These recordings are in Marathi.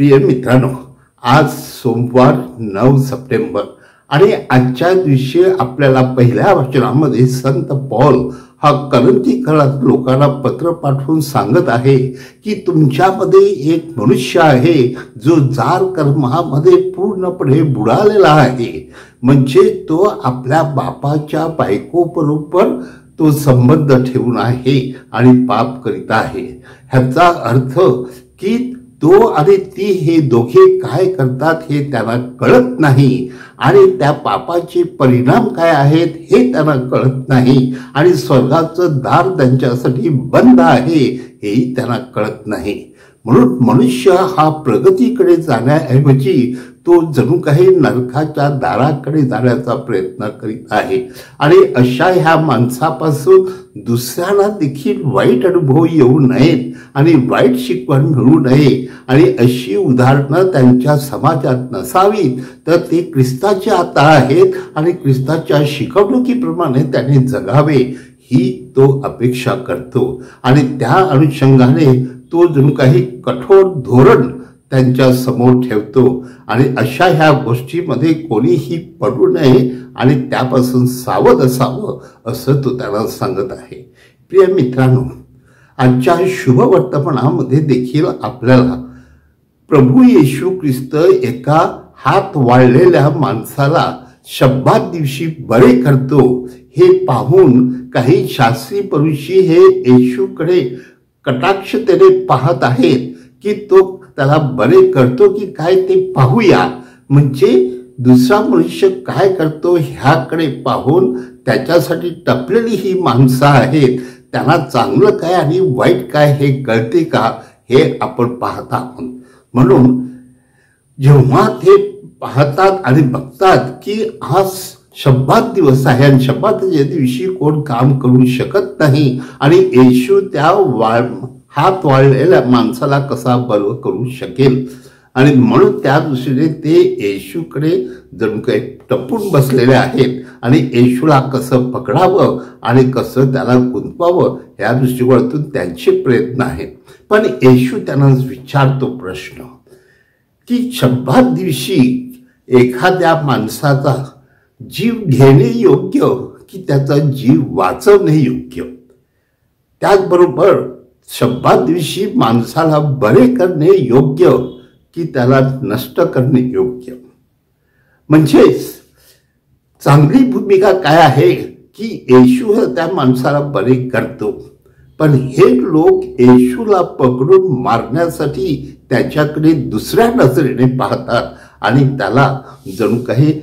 प्रिय मित्रांनो, आज सोमवार 9 सप्टेंबर आणि आजच्या दिवशी आपल्याला पहिल्या वचनामध्ये संत पौल हा करंथीकरात लोकांना पत्र पाठवून सांगत आहे की तुमच्यामध्ये एक मनुष्य आहे जो जार कर्मामध्ये पूर्णपणे बुडालेला आहे. म्हणजे तो आपल्या बापाच्या बायकोबरोबर तो संबंध ठेवून आहे आणि पाप करीत आहे. ह्याचा अर्थ की तो आणि ती हे दोघे काय करतात हे त्यांना कळत नाही आणि त्या पापाचे परिणाम काय आहेत हे त्यांना कळत नाही आणि स्वर्गाचं दार त्यांच्यासाठी बंद आहे हेही त्यांना कळत नाही. म्हणून मनुष्य हा प्रगतीकडे जाण्याऐवजी तो जणू काही नरकाच्या दाराकडे जाण्याचा प्रयत्न करीत आहे आणि अशा ह्या माणसापासून दुसऱ्यांना देखील वाईट अनुभव येऊ नयेत आणि वाईट शिकवण मिळू नये आणि अशी उदाहरणं त्यांच्या समाजात नसावीत. तर ते ख्रिस्ताचे आता आहेत आणि ख्रिस्ताच्या शिकवणुकीप्रमाणे त्याने जगावे ही तो अपेक्षा करतो आणि त्या अनुषंगाने तो जणू काही कठोर धोरण त्यांच्या समोर ठेवतो आणि अशा ह्या गोष्टीमध्ये कोणीही पडू नये आणि त्यापासून सावध असावं असं तो त्यांना सांगत आहे. प्रिय मित्रांनो, आजच्या शुभ वर्तमानामध्ये देखील आपल्याला प्रभू येशू ख्रिस्त एका हात वाळलेल्या माणसाला शब्दात दिवशी बरे करतो हे पाहून काही शास्त्री पुरुषी हे येशूकडे कटाक्षतेने पाहत आहेत की तो त्याला बरे करतो की काय ते पाहूया. म्हणजे दुसरा मनुष्य काय करतो ह्याकडे पाहून त्याच्यासाठी टपलेली ही माणसं आहेत, त्यांना चांगलं काय आणि वाईट काय हे कळते का हे आपण पाहत आहोत. म्हणून जेव्हा ते पाहतात आणि बघतात की आज शब्दात दिवस आहे आणि शब्दाच्या दिवशी कोण काम करू शकत नाही आणि येशू त्या हात वाळलेल्या माणसाला कसा बरं करू शकेल आणि म्हणून त्या दृष्टीने ते येशूकडे जणू काही टपून बसलेले आहेत आणि येशूला कसं पकडावं आणि कसं त्याला गुंतवावं या दृष्टिकोनातून त्यांचे प्रयत्न आहेत. पण येशू त्यांना विचारतो प्रश्न की शब्दात दिवशी एखाद्या माणसाचा जीव घेणे योग्य की त्याचा जीव वाचवणे योग्य. त्याचबरोबर शब्दात दिवशी माणसाला बरे करणे योग्य की त्याला नष्ट करणे योग्य. म्हणजेच चांगली भूमिका काय आहे की येशू त्या माणसाला बरे करतो, पण हे लोक येशूला पकडून मारण्यासाठी त्याच्याकडे दुसऱ्या नजरेने पाहतात आणि त्याला जणू काही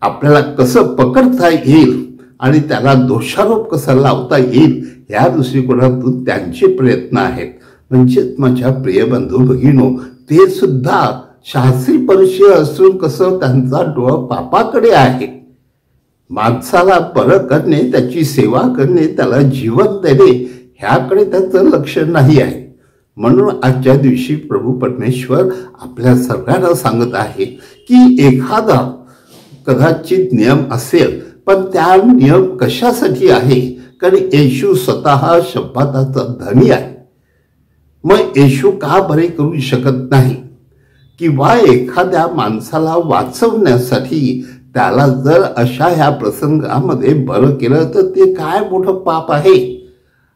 आपल्याला कसं पकडता येईल आणि त्याला दोषारोप कसा लावता येईल या दृष्टिकोनातून त्यांचे प्रयत्न आहेत. म्हणजेच माझ्या प्रिय बंधू भगिनो, ते सुद्धा शास्त्री परिचय असून कसं त्यांचा डोळा पापाकडे आहे. माणसाला बरं करणे, त्याची सेवा करणे, त्याला जीवन देणे ह्याकडे त्याचं लक्ष नाही आहे. म्हणून आजच्या दिवशी प्रभू परमेश्वर आपल्या सर्वांना सांगत आहे की एखादा कदाचित नियम असेल, पण त्या नियम कशासाठी आहे? कारण येशू स्वतः शब्दाचा धनी आहे. मग येशू का बरे करू शकत नाही? किंवा एखाद्या माणसाला वाचवण्यासाठी त्याला जर अशा ह्या प्रसंगामध्ये बरं केलं तर ते काय मोठं पाप आहे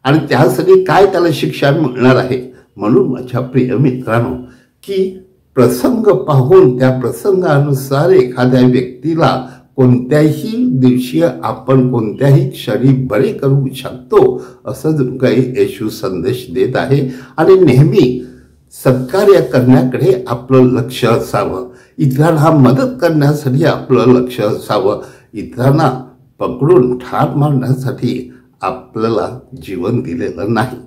आणि त्यासाठी काय त्याला शिक्षा मिळणार आहे. म्हणून माझ्या प्रिय मित्रांनो, की प्रसंग पाहून त्या प्रसंगानुसार एखाद्या व्यक्तीला कोणत्याही दिवशी आपण कोणत्याही क्षणी बरे करू शकतो असं जणू काही येशू संदेश देत आहे. आणि नेहमी सत्कार्य करण्याकडे आपलं लक्ष असावं, इतरांना मदत करण्यासाठी आपलं लक्ष असावं, इतरांना पकडून ठार मारण्यासाठी आपल्याला जीवन दिलेलं नाही.